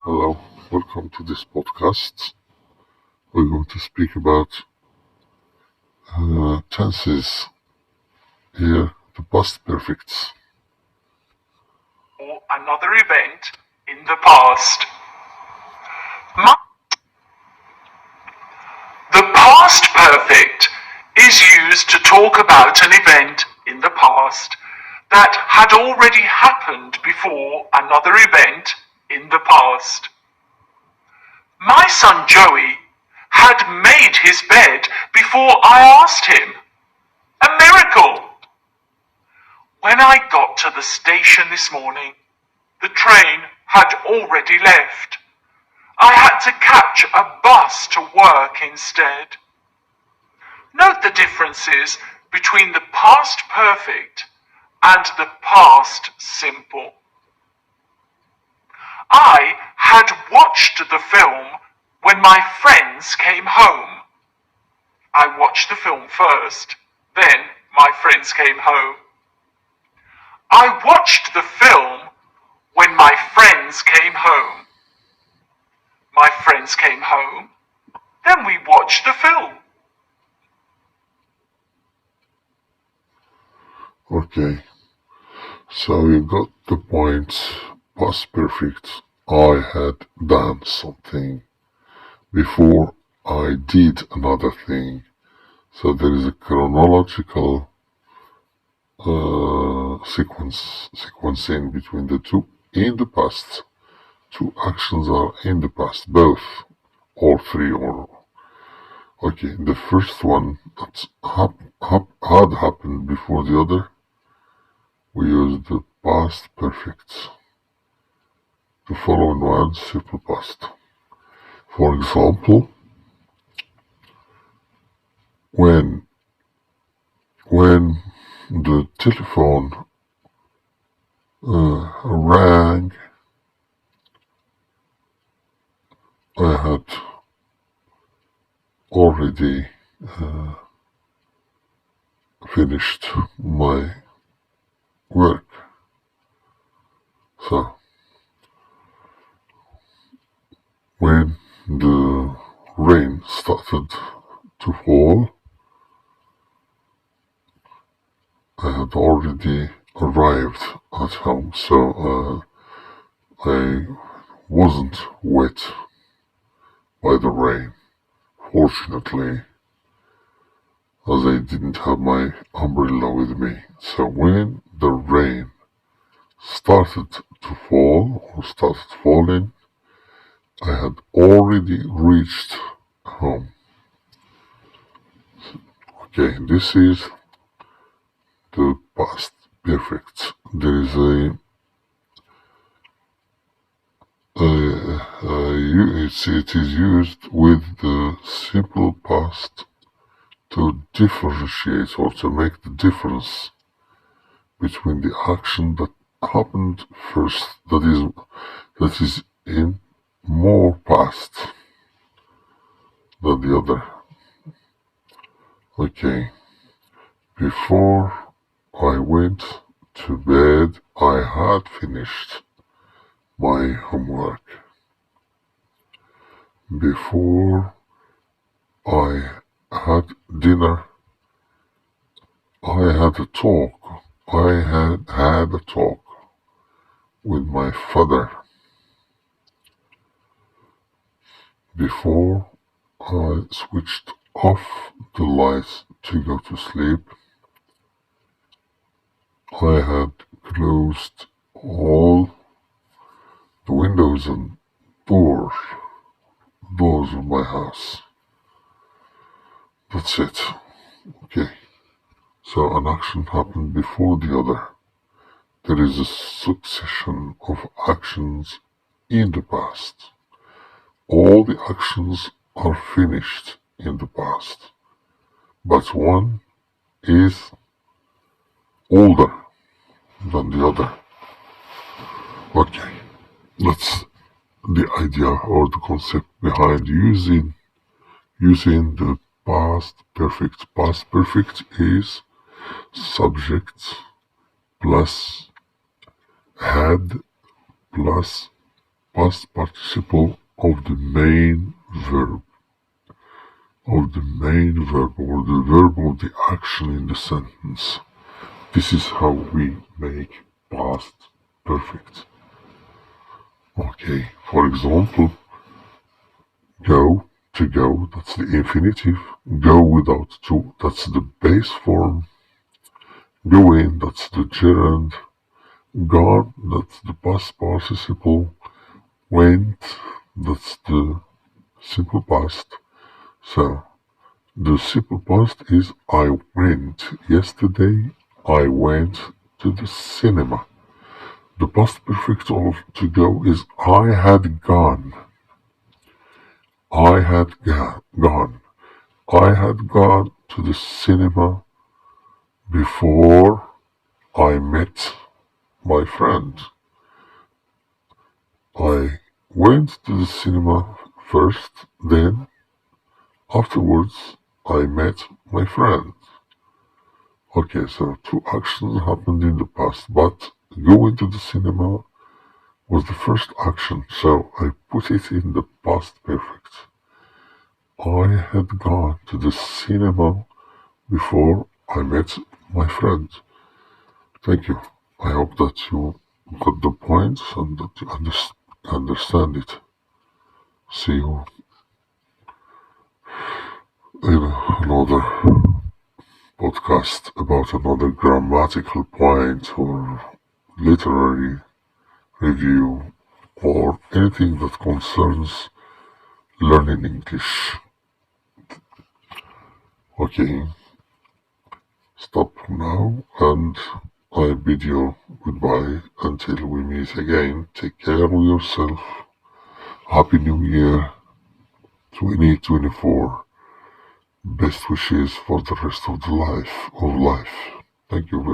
Hello, welcome to this podcast. We're going to speak about tenses here, the past perfects. Or another event in the past. The past perfect is used to talk about an event in the past that had already happened before another event in the past. My son Joey had made his bed before I asked him. A miracle! When I got to the station this morning, the train had already left. I had to catch a bus to work instead. Note the differences between the past perfect and the past simple. I had watched the film when my friends came home. I watched the film first, then my friends came home. I watched the film when my friends came home. My friends came home, then we watched the film. Okay, so you got the point. Past perfect. I had done something before I did another thing. So there is a chronological sequencing between the two in the past. Two actions are in the past, both, all three, or okay. The first one that had happened before the other, we use the past perfect. The following one, simple past. For example, when the telephone rang, I had already finished my work. So when the rain started to fall, I had already arrived at home, so I wasn't wet by the rain. Fortunately, as I didn't have my umbrella with me. So when the rain started to fall or started falling, I had already reached home. Okay, this is the past perfect. There is it is used with the simple past to differentiate or to make the difference between the action that happened first, that is in more past than the other. Okay, before I went to bed, I had finished my homework. Before I had dinner, I had a talk. I had a talk with my father. Before I switched off the lights to go to sleep, I had closed all the windows and doors of my house. That's it. Okay. So an action happened before the other. There is a succession of actions in the past. All the actions are finished in the past, but one is older than the other. Okay, that's the idea or the concept behind using the past perfect. Past perfect is subject plus had plus past participle of the main verb, or the verb of the action in the sentence. This is how we make past perfect. Okay, for example, go, to go, that's the infinitive. Go without to, that's the base form. Go in, that's the gerund. Gone, that's the past participle. Went, that's the simple past. So, the simple past is I went yesterday. I went to the cinema. The past perfect of to go is I had gone. I had gone. I had gone to the cinema before I met my friend. I went to the cinema first, then afterwards I met my friend. Okay, so two actions happened in the past, but going to the cinema was the first action, so I put it in the past perfect. I had gone to the cinema before I met my friend. Thank you. I hope that you got the point and that you understand it. See you in another podcast about another grammatical point or literary review or anything that concerns learning English. Okay, stop now and I bid you goodbye until we meet again. Take care of yourself. Happy New Year 2024. Best wishes for the rest of life. Thank you very much.